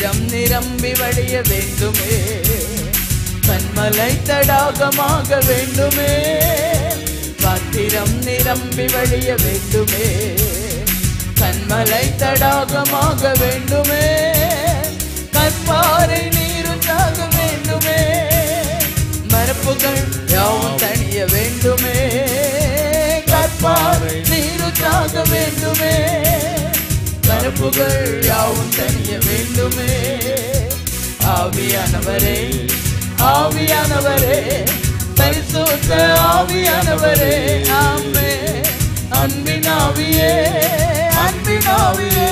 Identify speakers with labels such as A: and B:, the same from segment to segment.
A: பாத்திரம் நிரம்பி வழிய வேண்டுமே, கண்மலை தடாகமாக வேண்டுமே. பாத்திரம் நிரம்பி வழிய வேண்டுமே, கண்மலை தடாகமாக வேண்டுமே. கற்பாறை நீருற்றாக வேண்டுமே, மரப்புகள் யாவும் தணிய வேண்டுமே. கற்பாறை நீருற்றாக வேண்டுமே, மரப்புகள் யாவும் தணிய வேண்டுமே. ஆவியானவரே, ஆவியானவரே, பரிசுத்த ஆவியானவரே, ஆமென். அன்பின் ஆவியே, அன்பின் ஆவியே,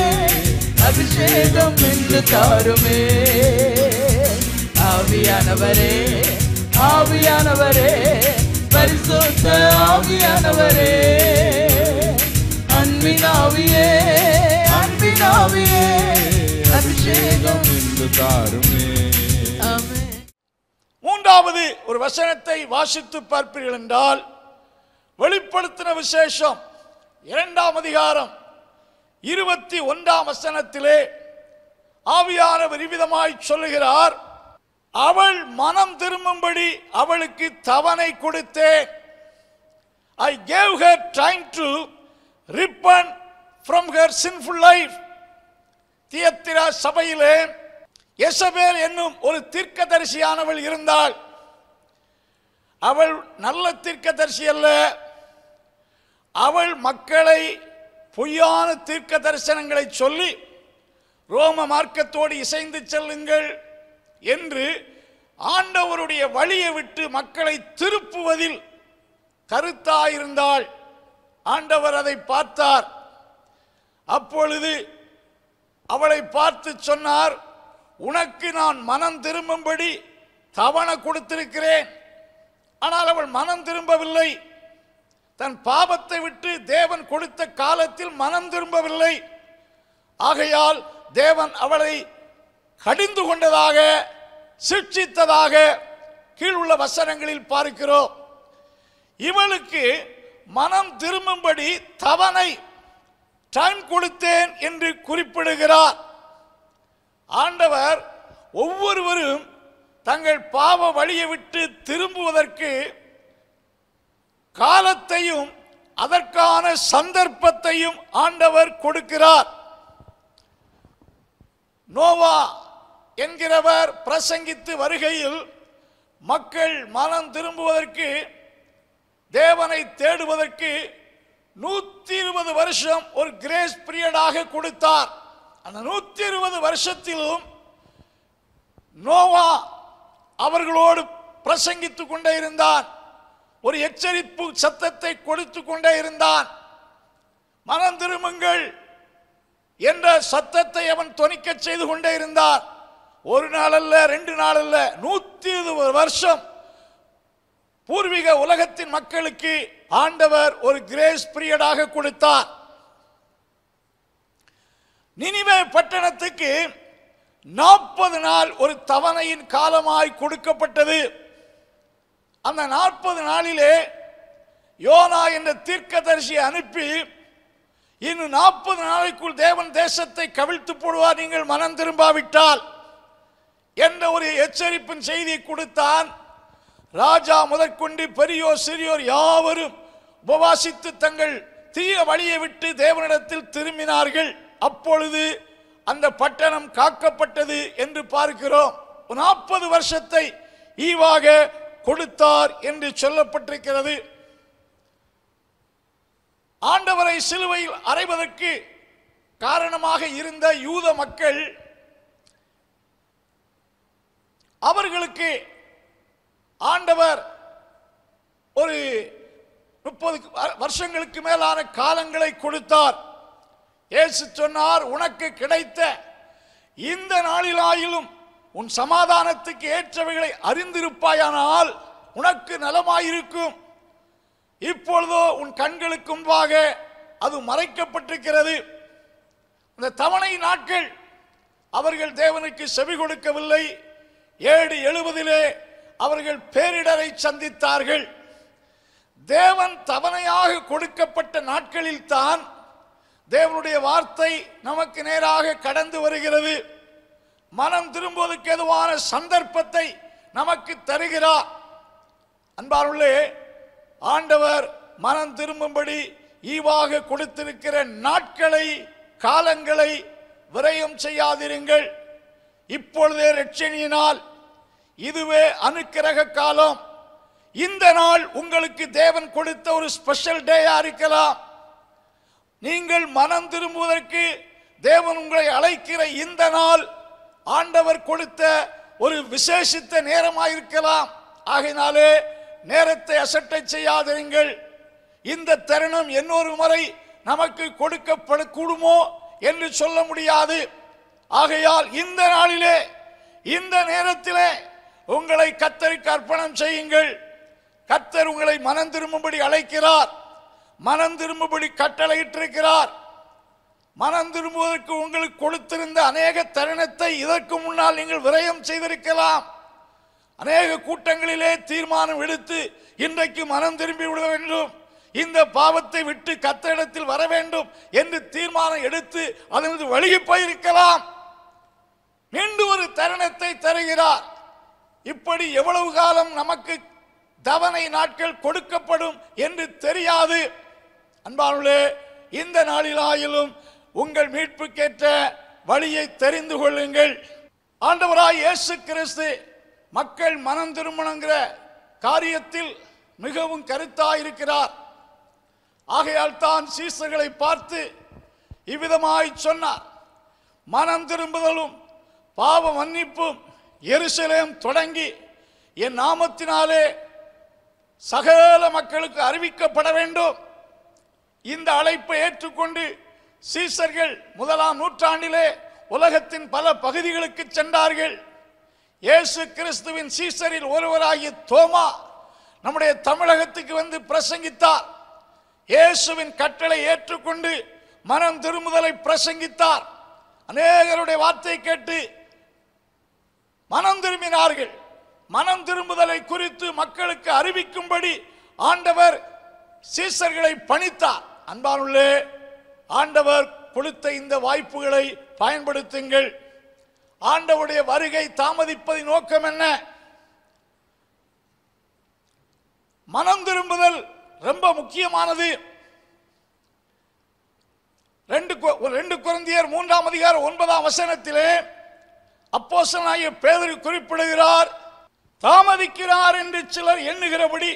A: அபிஷேகம் என்று தாருமே. ஆவியானவரே, ஆவியானவரே, பரிசுத்த ஆவியானவரே, அன்பின் ஆவியே, அன்பின் ஆவியே, அபிஷேகம் என்று தாருமே. ஆமென்.
B: மூன்றாவது ஒரு வசனத்தை வாசித்து பார்ப்பீர்கள் என்றால், வெளிப்படுத்தின விசேஷம் 2ஆம் அதிகாரம் 21ஆம் வசனத்திலே ஆவியானவர் விதமாய் சொல்லுகிறார், அவள் மனம் திரும்பும்படி அவளுக்கு தவணை கொடுத்தேன். I gave her time to repent from her sinful life. தியத்திரா சபையிலே எசபேல் என்னும் ஒரு தீர்க்கதரிசியானவள் இருந்தாள். அவள் நல்ல தீர்க்கதரிசி அல்ல. அவள் மக்களை பொய்யான தீர்க்க தரிசனங்களை சொல்லி ரோம மார்க்கத்தோடு இசைந்து செல்லுங்கள் என்று ஆண்டவருடைய வழியை விட்டு மக்களை திருப்புவதில் கருத்தாயிருந்தாள். ஆண்டவர் அதை பார்த்தார். அப்பொழுது அவளை பார்த்து சொன்னார், உனக்கு நான் மனம் திரும்பும்படி தவணை கொடுத்திருக்கிறேன். ஆனால் அவள் மனம் திரும்பவில்லை. தன் பாவத்தை விட்டு தேவன் கொடுத்த காலத்தில் மனம் திரும்பவில்லை. ஆகையால் தேவன் அவளை கடிந்து கொண்டதாக, சிட்சித்ததாக கீழுள்ள வசனங்களில் பார்க்கிறோம். இவளுக்கு மனம் திரும்பும்படி தவணை டைம் கொடுத்தேன் என்று குறிப்பிடுகிறார். ஆண்டவர் ஒவ்வொருவரும் தங்கள் பாவ வழியை விட்டு திரும்புவதற்கு காலத்தையும் அதற்கான சந்தர்ப்பத்தையும் ஆண்டவர் கொடுக்கிறார். நோவா என்கிறவர் பிரசங்கித்து வருகையில் மக்கள் மனம் திரும்புவதற்கு, தேவனை தேடுவதற்கு 120 வருஷம் ஒரு கிரேஸ் பீரியடாக கொடுத்தார். அந்த 120 வருஷத்திலும் நோவா அவர்களோடு பிரசங்கித்துக் கொண்டே இருந்தான். ஒரு எச்சரிப்பு சத்தத்தை கொடுத்து கொண்டே இருந்தான். மனம் திரும்புங்கள் என்ற சத்தத்தை அவன் தொனிக்க செய்து கொண்டே இருந்தான். ஒரு நாள் அல்ல, 2 நாள் அல்ல, 120 வருஷம் பூர்வீக உலகத்தின் மக்களுக்கு ஆண்டவர் ஒரு கிரேஸ் பீரியடாக கொடுத்தார். நினிவே பட்டணத்துக்கு 40 நாள் ஒரு தவணையின் காலமாய் கொடுக்கப்பட்டது. அந்த 40 நாளிலே யோனா என்ற தீர்க்கதரிசியை அனுப்பி, இன்னும் 40 நாளைக்குள் தேவன் தேசத்தை கவிழ்த்து போடுவார் நீங்கள் மனம் திரும்பாவிட்டால் என்ற ஒரு எச்சரிப்பின் செய்தியை கொடுத்தான். ராஜா முதற்கொண்டு பெரியோர் சிறியோர் யாவரும் உபவாசித்து தங்கள் தீய வழியை விட்டு தேவனிடத்தில் திரும்பினார்கள். அப்பொழுது அந்த பட்டணம் காக்கப்பட்டது என்று பார்க்கிறோம். 40 வருஷத்தை ஈவாக கொடுத்தார் என்று சொல்லப்பட்டிருக்கிறது. ஆண்டவரை சிலுவையில் அறைவதற்கு காரணமாக இருந்த யூத மக்கள், அவர்களுக்கு ஆண்டவர் ஒரு 30 வருஷங்களுக்கு மேலான காலங்களை கொடுத்தார். இயேசு சொன்னார், உனக்கு கிடைத்த இந்த நாளிலாயிலும் உன் சமாதானத்துக்கு ஏற்றவைகளை அறிந்திருப்பாயானால் உனக்கு நலமாயிருக்கும். இப்பொழுதோ உன் கண்களுக்கு முன்பாக அது மறைக்கப்பட்டிருக்கிறது. இந்த தவணை நாட்கள் அவர்கள் தேவனுக்கு செவி கொடுக்கவில்லை. 770 அவர்கள் பேரிடரை சந்தித்தார்கள். தேவன் தவணையாக கொடுக்கப்பட்ட நாட்களில் தான் தேவனுடைய வார்த்தை நமக்கு நேராக கடந்து வருகிறது. மனம் திரும்புவதற்கு ஏதுவான சந்தர்ப்பத்தை நமக்கு தருகிறார். அன்பார்களே, ஆண்டவர் மனம் திரும்பும்படி ஈவாக கொடுத்திருக்கிற நாட்களை, காலங்களை விரயம் செய்யாதிருங்கள். இப்பொழுதே இரட்சணியினால் இதுவே அனுக்கிரக காலம். இந்த நாள் உங்களுக்கு தேவன் கொடுத்த ஒரு ஸ்பெஷல் டேயா இருக்கலாம். நீங்கள் மனம் திரும்புவதற்கு தேவன் உங்களை அழைக்கிற இந்த நாள் ஆண்டவர் கொடுத்த ஒரு விசேஷித்த நேரமாயிருக்கலாம். ஆகையினாலே நேரத்தை அசட்டை செய்யாதிருங்கள். இந்த தருணம் இன்னொரு முறை நமக்கு கொடுக்கப்படக்கூடுமோ என்று சொல்ல முடியாது. ஆகையால் இந்த நாளிலே, இந்த நேரத்திலே உங்களை கர்த்தருக்கு அர்ப்பணம் செய்யுங்கள். கர்த்தர் உங்களை மனம் திரும்பும்படி அழைக்கிறார், மனம் திரும்பும்படி கட்டளையிட்டிருக்கிறார். மனம் திரும்புவதற்கு உங்களுக்கு கொடுத்திருந்த அநேக தருணத்தை இதற்கு முன்னால் நீங்கள் விரயம் செய்திருக்கலாம். அநேக கூட்டங்களிலே தீர்மானம் எடுத்து இன்றைக்கு மனம் திரும்பி விட வேண்டும், இந்த பாவத்தை விட்டு கர்த்தரிடத்தில் வர வேண்டும் என்று தீர்மானம் எடுத்து அதற்கு வழிகி போயிருக்கலாம். மீண்டும் ஒரு தருணத்தை தருகிறார். இப்படி எவ்வளவு காலம் நமக்கு தவணை நாட்கள் கொடுக்கப்படும் என்று தெரியாது. அன்பானவர்களே, இந்த நாளிலாயிலும் உங்கள் மீட்புக்கேற்ற வழியை தெரிந்து கொள்ளுங்கள். ஆண்டவராய் இயேசு கிறிஸ்து மக்கள் மனம் திரும்பணுங்கிற காரியத்தில் மிகவும் கருத்தாயிருக்கிறார். ஆகையால் தான் சீசர்களை பார்த்து இவ்விதமாய் சொன்னார், மனம் திரும்புதலும் பாவ மன்னிப்பும் எருசலேம் தொடங்கி என் நாமத்தினாலே சகல மக்களுக்கு அறிவிக்கப்பட வேண்டும். இந்த அழைப்பை ஏற்றுக்கொண்டு சீசர்கள் 1ஆம் நூற்றாண்டிலே உலகத்தின் பல பகுதிகளுக்கு சென்றார்கள். இயேசு கிறிஸ்துவின் சீசரில் ஒருவராகிய தோமா நம்முடைய தமிழகத்துக்கு வந்து பிரசங்கித்தார். இயேசுவின் கட்டளை ஏற்றுக்கொண்டு மனம் திரும்புதலை பிரசங்கித்தார். அநேகருடைய வார்த்தை கேட்டு மனம் திரும்பினார்கள். மனம் திரும்புதலை குறித்து மக்களுக்கு அறிவிக்கும்படி ஆண்டவர் சீசர்களை பணித்தார். அன்பானுள்ளே, ஆண்டவர் கொடுத்த இந்த வாய்ப்புகளை பயன்படுத்துங்கள். ஆண்டவருடைய வருகை தாமதிப்பதின் நோக்கம் என்ன? மனம் திரும்புதல் ரொம்ப முக்கியமானது. 2 கொரிந்தியர் 3ஆம் அதிகாரம் 9ஆம் வசனத்திலே அப்போஸ்தலனாகிய பேதுரு குறிப்பிடுகிறார், தாமதிக்கிறார் என்று சிலர் எண்ணுகிறபடி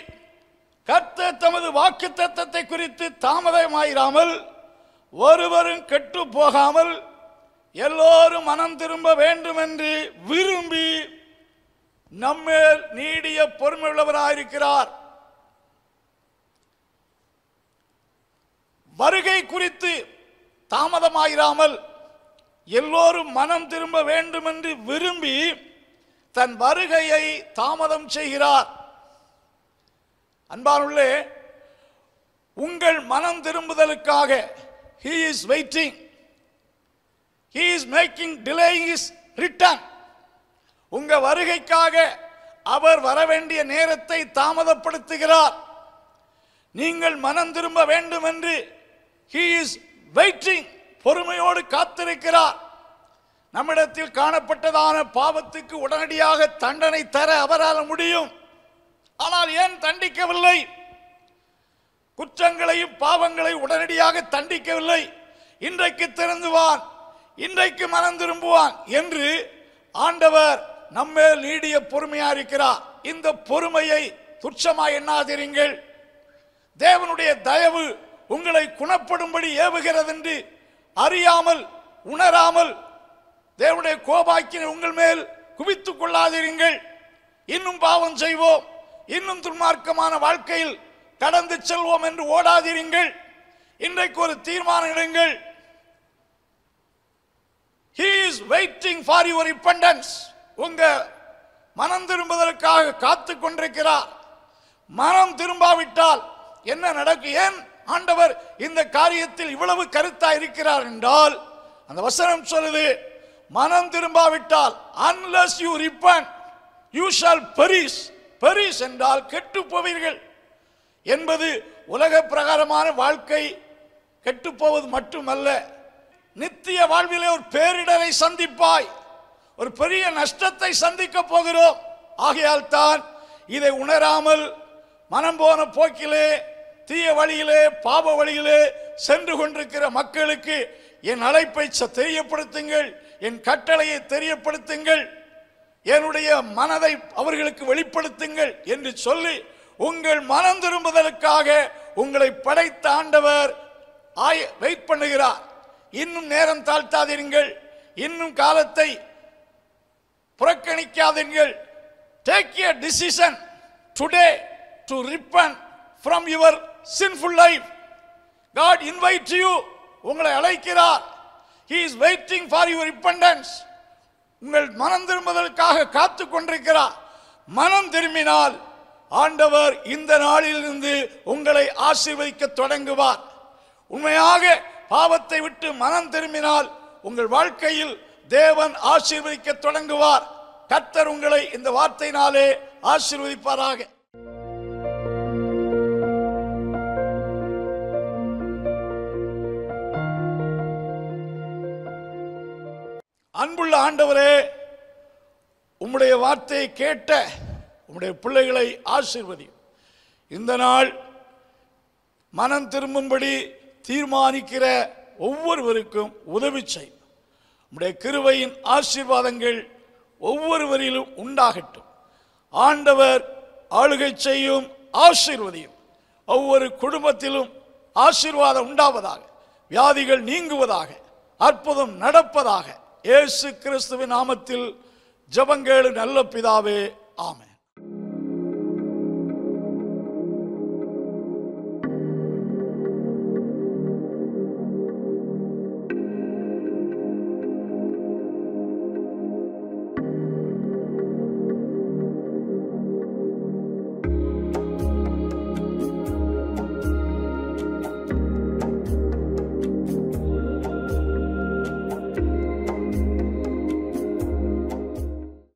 B: கர்த்தர் தமது வாக்குத்தத்தத்தை குறித்து தாமதமாயிராமல் ஒருவரும் கெட்டு போகாமல் எல்லோரும் மனம் திரும்ப வேண்டும் என்று விரும்பி நம்மேல் நீடிய பொறுமை உள்ளவராயிருக்கிறார். வருகை குறித்து தாமதமாயிராமல் எல்லோரும் மனம் திரும்ப வேண்டும் என்று விரும்பி தன் வருகையை தாமதம் செய்கிறார். அன்பானுள்ளே, உங்கள் மனம் திரும்புதலுக்காக he is waiting, he is making delaying his return. உங்க வருகைக்காக அவர் வர வேண்டிய நேரத்தை தாமதப்படுத்துகிறார். நீங்கள் மனம் திரும்ப வேண்டும் என்று he is waiting, பொறுமையோடு காத்திருக்கிறார். நம்மிடத்தில் காணப்பட்டதான பாவத்துக்கு உடனடியாக தண்டனை தர அவரால் முடியும். ஆனால் ஏன் தண்டிக்கவில்லை? குற்றங்களையும் பாவங்களை உடனடியாக தண்டிக்கவில்லை. இன்றைக்கு திருந்துவான், இன்றைக்கு மனம் திரும்புவான் என்று ஆண்டவர் நம்மேல் நீடிய பொறுமையா இருக்கிறார். இந்த பொறுமையை துச்சமாய் எண்ணாதிருங்கள். தேவனுடைய தயவு உங்களை குணப்படும்படி ஏவுகிறது என்று அறியாமல் உணராமல் தேவனுடைய கோபாக்கினை உங்கள் மேல் குவித்துக் கொள்ளாதிருங்கள். இன்னும் பாவம் செய்வோம், இன்னும் துன்மார்க்கமான வாழ்க்கையில் கடந்து செல்வோம் என்று ஓடாதிருங்கள். இன்றைக்கு ஒரு தீர்மானம் எடுங்கள். He is waiting for your repentance. உங்க மனம் திரும்புவதற்காக காத்து கொண்டிருக்கிறார். மனம் திரும்பாவிட்டால் என்ன நடக்கும்? ஏன் ஆண்டவர் இந்த காரியத்தில் இவ்வளவு கருத்தா இருக்கிறார் என்றால், அந்த வசனம் சொல்லுது, மனம் திரும்பாவிட்டால் unless you repent you shall perish. perish என்றால் கெட்டு போவீர்கள் என்பது உலக பிரகாரமான வாழ்க்கை கெட்டு போவது மட்டுமல்ல, நித்திய வாழ்விலே ஒரு பேரிடரை சந்திப்பாய். ஒரு பெரிய நஷ்டத்தை சந்திக்க போகிறோம். ஆகையால் தான் இதை உணராமல் மனம் போன போக்கிலே, தீய வழியிலே, பாவ வழியிலே சென்று கொண்டிருக்கிற மக்களுக்கு என் அழைப்பை தெரியப்படுத்துங்கள், என் கட்டளையை தெரியப்படுத்துங்கள், என்னுடைய மனதை அவர்களுக்கு வெளிப்படுத்துங்கள் என்று சொல்லி உங்கள் மனம் திரும்புதலுக்காக உங்களை படைத்த ஆண்டவர் வெயிட் பண்ணுகிறார். இன்னும் நேரம் தாழ்த்தாதீர்கள், இன்னும் காலத்தை புறக்கணிக்காதீர்கள். Take a decision today to repent from your sinful life. God invites you, உங்களை அழைக்கிறார். He is waiting for your repentance. உங்கள் மனம் திரும்புதலுக்காக காத்து கொண்டிருக்கிறார். மனம் திரும்பினால் ஆண்டவர் இந்த நாளிலிருந்து உங்களை ஆசீர்வதிக்க தொடங்குவார். உண்மையாக பாவத்தை விட்டு மனம் திரும்பினால் உங்கள் வாழ்க்கையில் தேவன் ஆசீர்வதிக்க தொடங்குவார். கர்த்தர் உங்களை இந்த வார்த்தையினாலே ஆசீர்வதிப்பாராக. அன்புள்ள ஆண்டவரே, உம்முடைய வார்த்தையை கேட்ட உம்முடைய பிள்ளைகளை ஆசீர்வதியும். இந்த நாள் மனம் திரும்பும்படி தீர்மானிக்கிற ஒவ்வொருவருக்கும் உதவி செய்யும். உம்முடைய கிருபையின் ஆசீர்வாதங்கள் ஒவ்வொருவரிலும் உண்டாகட்டும். ஆண்டவர் ஆளுகை செய்யும், ஆசீர்வதியும். ஒவ்வொரு குடும்பத்திலும் ஆசீர்வாதம் உண்டாவதாக, வியாதிகள் நீங்குவதாக, அற்புதம் நடப்பதாக. இயேசு கிறிஸ்துவின் நாமத்தில் ஜெபங்கேளு நல்ல பிதாவே, ஆமென்.